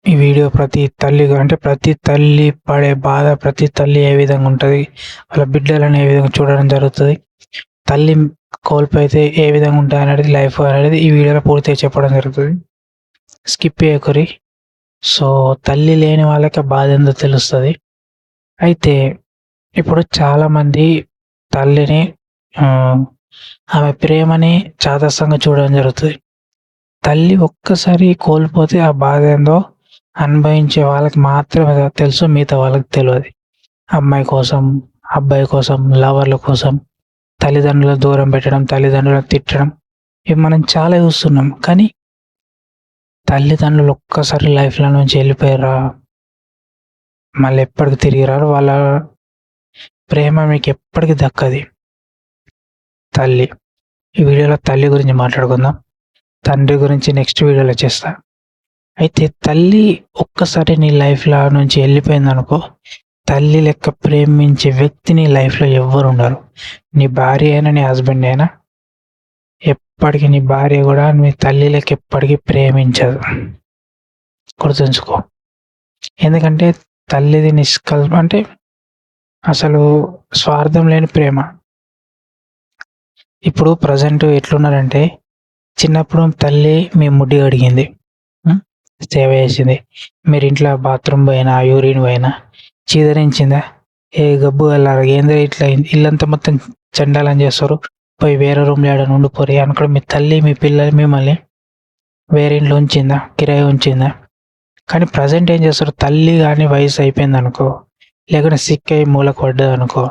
ఈ వీడియో ప్రతి తల్లి పడే బాధ, ప్రతి తల్లి ఏ విధంగా ఉంటది, వాళ్ళ బిడ్డలను ఏ విధంగా చూడడం జరుగుతది, తల్లి కోల్పోతే ఏ విధంగా ఉంటదనేది లైఫ్ అనేది ఈ వీడియోలో పూర్తిగా చెప్పడం జరుగుతది. స్కిప్ చేయకుర్రి. సో, తల్లి లేని వాళ్ళకి ఆ బాధ ఏందో తెలుస్తది. అయితే ఇప్పుడు చాలామంది తల్లిని ఆమె ప్రేమని చాదస్తంగా చూడడం జరుగుతది. తల్లి ఒక్కసారి కోల్పోతే ఆ బాధ ఏందో అనుభవించే వాళ్ళకి మాత్రమే తెలుసు. మిగతా వాళ్ళకి తెలవది. అమ్మాయి కోసం, అబ్బాయి కోసం, లవర్ల కోసం తల్లిదండ్రులను దూరం పెట్టడం, తల్లిదండ్రులను తిట్టడం ఇవి మనం చాలా చూస్తున్నాం. కానీ తల్లిదండ్రులు ఒక్కసారి లైఫ్‌లో నుంచి వెళ్ళిపోయారా, మళ్ళీ ఎప్పటికి తిరిగి రారు. వాళ్ళ ప్రేమ మీకెప్పటికి దక్కది. తల్లి. ఈ వీడియోలో తల్లి గురించి మాట్లాడుకుందాం. తండ్రి గురించి నెక్స్ట్ వీడియోలో చేస్తా. అయితే తల్లి ఒక్కసారి నీ లైఫ్‌లో నుంచి వెళ్ళిపోయిందనుకో, తల్లి లెక్క ప్రేమించే వ్యక్తి నీ లైఫ్‌లో ఎవ్వరుండరు. నీ భార్య అయినా, నీ హస్బెండ్ అయినా ఎప్పటికి నీ భార్య కూడా మీ తల్లి లెక్క ఎప్పటికీ ప్రేమించదు. గుర్తుంచుకో. ఎందుకంటే తల్లిది అంటే అసలు స్వార్థం లేని ప్రేమ. ఇప్పుడు ప్రెజెంట్ ఎట్లున్నారంటే, చిన్నప్పుడు తల్లి మీ ముడ్డి కడిగింది, సేవ చేసింది. మీరు ఇంట్లో బాత్రూమ్ పోయినా, యూరిన్ పోయినా చీదరించిందా? ఏ గబ్బు గల్లారా ఏందిరా ఇట్లా ఇల్లంతా మొత్తం చండాలం చేస్తారు, పోయి వేరే రూమ్‌లో ఏడైనా ఉండిపోరి అనుకోని మీ తల్లి, మీ పిల్లలు మిమ్మల్ని వేరే ఇంట్లో ఉంచిందా? కిరాయి ఉంచిందా? కానీ ప్రెజెంట్ ఏం చేస్తారు, తల్లి గాని వయసు అయిపోయిందనుకో, లేకుంటే సిక్ అయ్యి మూలకు పడ్డదనుకో,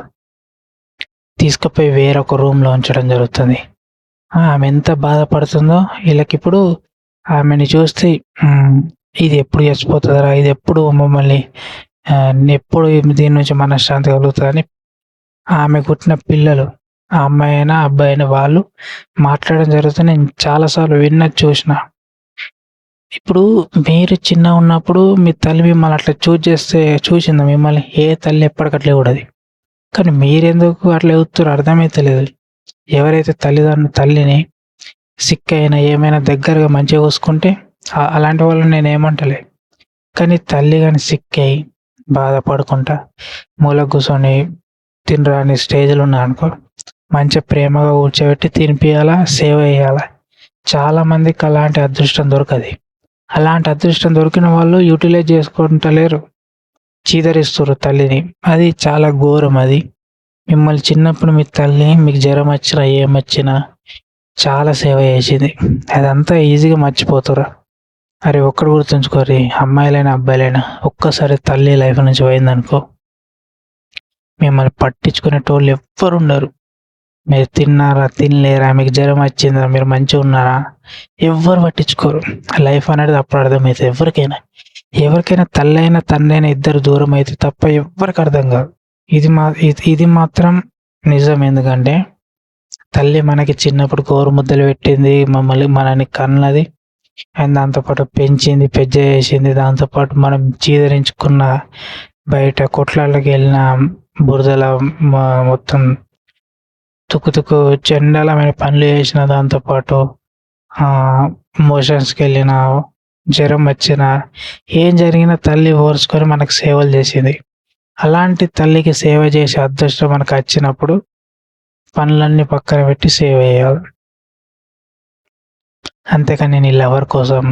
తీసుకుపోయి వేరొక రూమ్‌లో ఉంచడం జరుగుతుంది. ఆమె ఎంత బాధపడుతుందో వీళ్ళకిప్పుడు ఆమెని చూస్తే ఇది ఎప్పుడు చచ్చిపోతుందిరా, ఇది ఎప్పుడు మమ్మల్ని ఎప్పుడు దీని నుంచి మనశ్శాంతి కలుగుతుందని ఆమె పుట్టిన పిల్లలు, ఆ అమ్మాయి అయినా అబ్బాయి అయినా వాళ్ళు మాట్లాడడం జరుగుతుంది. నేను చాలాసార్లు విన్నది, చూసిన. ఇప్పుడు మీరు చిన్నగా ఉన్నప్పుడు మీ తల్లి మిమ్మల్ని అట్లా చూసిందా మిమ్మల్ని? ఏ తల్లి ఎప్పటికట్లే కూడదు. కానీ మీరెందుకు అట్లా ఎగుతున్నారు అర్థమైతలేదు. ఎవరైతే తల్లిని సిక్ అయినా ఏమైనా దగ్గరగా మంచిగా చూసుకుంటే అలాంటి వాళ్ళని నేను ఏమంటలే. కానీ తల్లి కానీ సిక్ అయ్యి బాధపడుకుంటా మూల కూర్చొని తినరాని స్టేజ్లో ఉన్నారనుకో, మంచిగా ప్రేమగా కూర్చోబెట్టి తినిపియాలా, సేవ చేయాలా. చాలా మందికి అలాంటి అదృష్టం దొరకది. అలాంటి అదృష్టం దొరికిన వాళ్ళు యూటిలైజ్ చేసుకుంటలేరు, చీదరిస్తున్నారు తల్లిని. అది చాలా ఘోరం. అది మిమ్మల్ని చిన్నప్పుడు మీ తల్లి మీకు జ్వరం వచ్చినా ఏమొచ్చినా చాలా సేవ చేసింది. అదంతా ఈజీగా మర్చిపోతుర్రు. అరే ఒక్కటి గుర్తుంచుకోరి, అమ్మాయిలైనా అబ్బాయిలైనా ఒక్కసారి తల్లి లైఫ్ నుంచి పోయిందనుకో, మిమ్మల్ని పట్టించుకునేటోళ్ళు ఎవ్వరు ఉండరు. మీరు తిన్నారా, తినలేరా, మీకు జ్వరం వచ్చిందా, మీరు మంచిగా ఉన్నారా, ఎవ్వరు పట్టించుకోరు. లైఫ్ అనేది అప్పుడు అర్థమవుతుంది ఎవరికైనా. ఎవరికైనా తల్లి అయినా తండ్రి అయినా ఇద్దరు దూరం అయితే తప్ప ఎవ్వరికి అర్థం కాదు. ఇది మాత్రం నిజం. ఎందుకంటే తల్లి మనకి చిన్నప్పుడు గోరుముద్దలు పెట్టింది, మనని కన్నది, అండ్ దాంతోపాటు పెంచింది, పెద్ద చేసింది. దాంతోపాటు మనం చీదరించుకున్న, బయట కొట్లాళ్ళకి వెళ్ళిన, బురదల మొత్తం తుక్కు చెండాలమైన పనులు చేసిన, దాంతోపాటు మోషన్స్కి వెళ్ళిన, జ్వరం వచ్చిన, ఏం జరిగినా తల్లి ఓర్చుకొని మనకు సేవలు చేసింది. అలాంటి తల్లికి సేవ చేసే అదృష్టం మనకు వచ్చినప్పుడు పనులన్నీ పక్కన పెట్టి సేవ చేయాలి. అంతేకాని నీ లవర్ కోసం,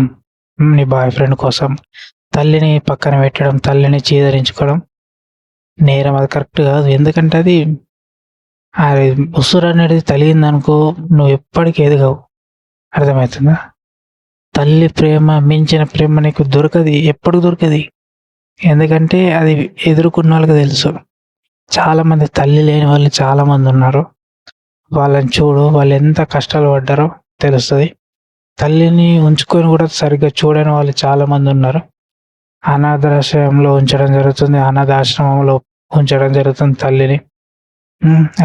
నీ బాయ్ ఫ్రెండ్ కోసం తల్లిని పక్కన పెట్టడం, తల్లిని చీదరించుకోవడం నేరం. అది కరెక్ట్ కాదు. ఎందుకంటే అది ఉసురు అనేది తగిలిందనుకో, నువ్వు ఎప్పటికీ ఎదగవు. అర్థమవుతుందా? తల్లి ప్రేమ మించిన ప్రేమ నీకు దొరకది, ఎప్పుడు దొరకది. ఎందుకంటే అది ఎదుర్కొన్న వాళ్ళకి తెలుసు. చాలామంది తల్లి లేని వాళ్ళు చాలామంది ఉన్నారు. వాళ్ళని చూడు, వాళ్ళు ఎంత కష్టాలు పడ్డారో తెలుస్తుంది. తల్లిని ఉంచుకొని కూడా సరిగ్గా చూడని వాళ్ళు చాలామంది ఉన్నారు. అనాథాశ్రమంలో ఉంచడం జరుగుతుంది, అనాథాశ్రమంలో ఉంచడం జరుగుతుంది తల్లిని.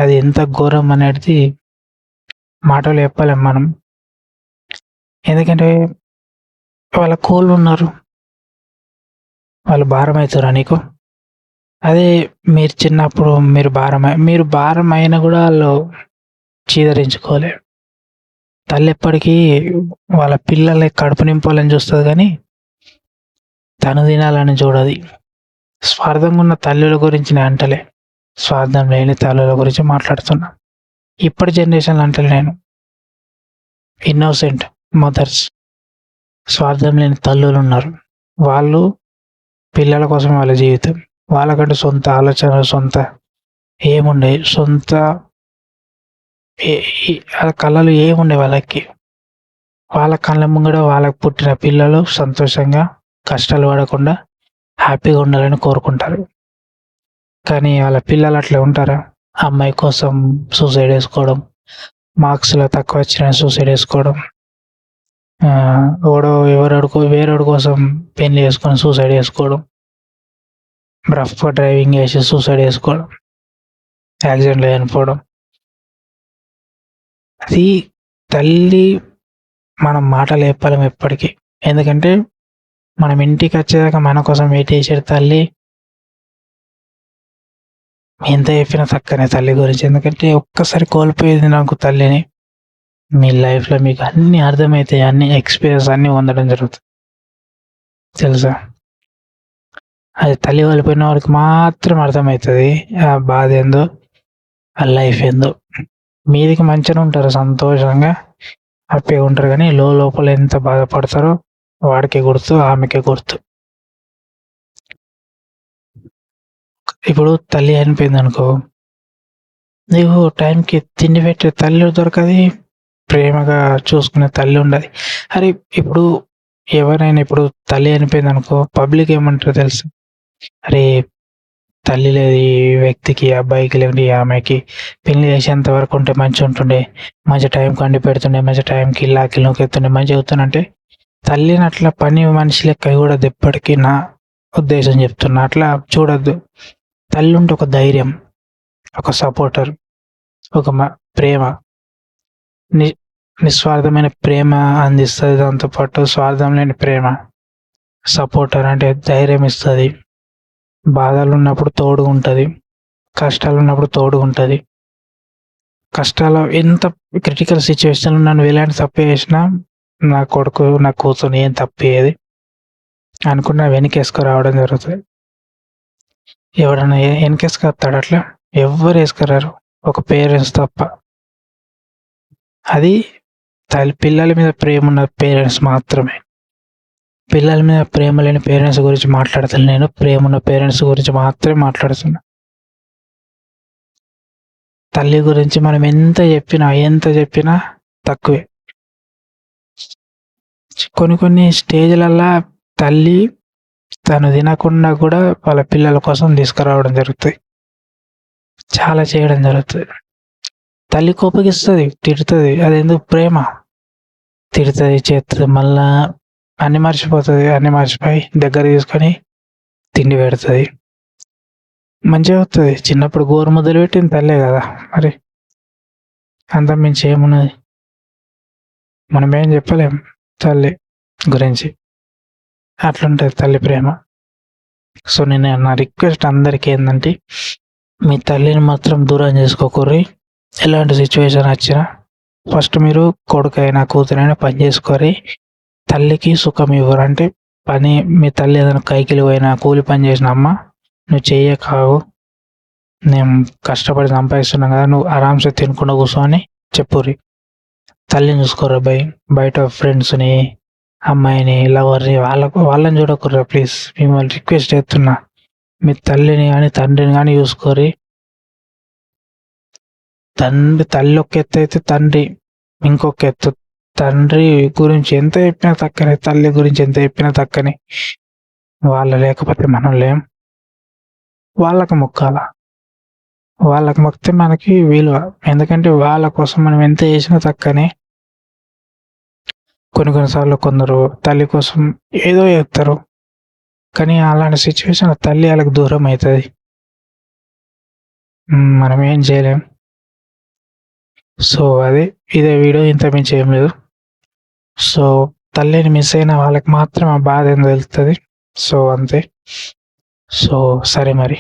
అది ఎంత ఘోరం అనేది మాటలు చెప్పలేం మనం. ఎందుకంటే వాళ్ళ కోళ్ళు ఉన్నారు, వాళ్ళు భారం అవుతారా నీకు? అదే మీరు చిన్నప్పుడు మీరు భారం అయినా కూడా వాళ్ళు చీదరించుకోలే. తల్లి ఎప్పటికీ వాళ్ళ పిల్లల్ని కడుపు నింపాలని చూస్తుంది, కానీ తను తినాలని చూడది. స్వార్థంగా ఉన్న తల్లుల గురించి నేను అంటలే. స్వార్థం లేని తల్లుల గురించి మాట్లాడుతున్నా. ఇప్పటి జనరేషన్‌లో అంటలే నేను. ఇన్నోసెంట్ మదర్స్, స్వార్థం లేని తల్లులున్నారు. వాళ్ళు పిల్లల కోసం వాళ్ళ జీవితం. వాళ్ళకంటూ సొంత ఆలోచనలు, సొంత ఏముండయి. సొంత ఏ ఈ కలలు ఏముండవు వాళ్ళకి. వాళ్ళ కళ్ళ ముంగట వాళ్ళకి పుట్టిన పిల్లలు సంతోషంగా, కష్టాలు పడకుండా హ్యాపీగా ఉండాలని కోరుకుంటారు. కానీ వాళ్ళ పిల్లలు అట్లా ఉంటారా? అమ్మాయి కోసం సూసైడ్ చేసుకోవడం, మార్క్స్‌లో తక్కువ వచ్చినా సూసైడ్ చేసుకోవడం, వేరోడి కోసం పెళ్లి చేసుకొని సూసైడ్ చేసుకోవడం, రఫ్‌గా డ్రైవింగ్ చేసి సూసైడ్ చేసుకోవడం, యాక్సిడెంట్‌లో చనిపోవడం. అది తల్లి మనం మాటలు చెప్పలేం ఎప్పటికీ. ఎందుకంటే మనం ఇంటికి వచ్చేదాకా మన కోసం వెయిట్ చేసేది తల్లి. ఎంత చెప్పినా తక్కువనే తల్లి గురించి. ఎందుకంటే ఒక్కసారి కోల్పోయేది నాకు తల్లిని. మీ లైఫ్‌లో మీకు అన్నీ అర్థమవుతాయి. అన్ని ఎక్స్‌పీరియన్స్ అన్నీ పొందడం జరుగుతుంది. తెలుసా? అది తల్లి కోల్పోయిన వారికి మాత్రం అర్థమవుతది. ఆ బాధ ఏందో, ఆ లైఫ్ ఏందో. మీదికి మంచిగానే ఉంటారు, సంతోషంగా, హ్యాపీగా ఉంటారు. కానీ లోపల ఎంత బాధపడతారో వాడికే గుర్తు, ఆమెకే గుర్తు. ఇప్పుడు తల్లి చనిపోయిందనుకో, నీకు టైంకి తిండి పెట్టే తల్లి దొరకది, ప్రేమగా చూసుకునే తల్లి ఉండదు. అరే ఇప్పుడు ఎవరైనా ఇప్పుడు తల్లి చనిపోయిందనుకో, పబ్లిక్ ఏమంటారో తెలుసా? అరే తల్లి లేదు ఈ వ్యక్తికి, అబ్బాయికి లేకుంటే ఈ అమ్మాయికి, పెళ్లి చేసేంత వరకు ఉంటే మంచిగా ఉంటుండే, మంచి టైంకి వండి పెడుతుండే, మంచి టైంకి ఇల్లాకిలు నూకెత్తుండే, మంచిగా అవుతానంటే తల్లిని అట్లా పని మనిషి లెక్క చూడొద్దు ఎప్పటికీ. నా ఉద్దేశం చెప్తున్నా. అట్లా చూడొద్దు. తల్లి ఉంటే ఒక ధైర్యం, ఒక సపోర్టర్, ఒక ప్రేమ, నిస్వార్థమైన ప్రేమ అందిస్తుంది. దాంతోపాటు స్వార్థం లేని ప్రేమ, సపోర్టర్ అంటే ధైర్యం ఇస్తుంది. బాధలు ఉన్నప్పుడు తోడుగా ఉంటుంది, కష్టాలు ఉన్నప్పుడు తోడుగా ఉంటుంది. కష్టాలు ఎంత క్రిటికల్ సిచ్యువేషన్లో నన్ను ఎలాంటి తప్పు చేసినా, నా కొడుకు నా కూతురు ఏం తప్పు చేయదు అనుకున్నా వెనకేసుకు రావడం జరుగుతుంది. ఎవడన్నా వెనకేసుకొస్తాడు అట్లా? ఎవ్వరు వేసుకురారు, ఒక పేరెంట్స్ తప్ప. అది పిల్లల మీద ప్రేమ ఉన్న పేరెంట్స్ మాత్రమే. పిల్లల మీద ప్రేమ లేని పేరెంట్స్ గురించి మాట్లాడతాను నేను. ప్రేమ ఉన్న పేరెంట్స్ గురించి మాత్రమే మాట్లాడుతున్నా. తల్లి గురించి మనం ఎంత చెప్పినా తక్కువే. కొన్ని స్టేజ్లల్లా తల్లి తను తినకుండా కూడా వాళ్ళ పిల్లల కోసం తీసుకురావడం జరుగుతుంది, చాలా చేయడం జరుగుతుంది. తల్లి కోపగిస్తుంది, తిడుతుంది, అది ఎందుకు ప్రేమ. తిడుతుంది, చేస్తుంది, మళ్ళా అన్ని మర్చిపోయి దగ్గర తీసుకొని తిండి పెడుతుంది, మంచిగా అవుతుంది. చిన్నప్పుడు గోరు ముద్దలు పెట్టింది తల్లే కదా, మరి అంత మించి ఏమున్నది? మనం ఏం చెప్పలేం తల్లి గురించి. అట్లుంటుంది తల్లి ప్రేమ. సో నేను నా రిక్వెస్ట్ అందరికీ ఏంటంటే, మీ తల్లిని మాత్రం దూరం చేసుకోకూర్రి. ఎలాంటి సిచ్యువేషన్ వచ్చినా ఫస్ట్ మీరు కొడుకైనా కూతురైనా పని చేసుకోరి. తల్లికి సుఖం ఇవ్వరు. అంటే పని, మీ తల్లి ఏదైనా కైకిలి పోయినా, కూలి పని చేసిన, అమ్మ నువ్వు చెయ్యకావు, నేను కష్టపడి సంపాదిస్తున్నాం కదా, నువ్వు ఆరామ్సే తినకుండా కూర్చొని చెప్పుర్రి. తల్లిని చూసుకోరా బయట ఫ్రెండ్స్ని, అమ్మాయిని, లవర్ని, వాళ్ళని చూడకుర్రా ప్లీజ్. మిమ్మల్ని రిక్వెస్ట్ చేస్తున్నా, మీ తల్లిని కానీ తండ్రిని కానీ చూసుకోరి. తల్లి ఒక ఎత్తు అయితే తండ్రి ఇంకొక ఎత్తు. తండ్రి గురించి ఎంత చెప్పినా తక్కనే, తల్లి గురించి ఎంత చెప్పినా తక్కనే. వాళ్ళు లేకపోతే మనం లేం. వాళ్ళకి మొక్కాల, వాళ్ళకి మొక్కితే మనకి విలువ. ఎందుకంటే వాళ్ళ కోసం మనం ఎంత చేసినా తక్కనే. కొన్నిసార్లు కొందరు తల్లి కోసం ఏదో చేస్తారు, కానీ అలాంటి సిచ్యువేషన్ తల్లి వాళ్ళకి దూరం అవుతుంది, మనం ఏం చేయలేం. సో ఇదే వీడియో, ఇంత మించి ఏం లేదు. సో తల్లిని మిస్ అయిన వాళ్ళకి మాత్రం ఆ బాధ ఏం తెలుస్తుంది. సో అంతే. సో సరే మరి.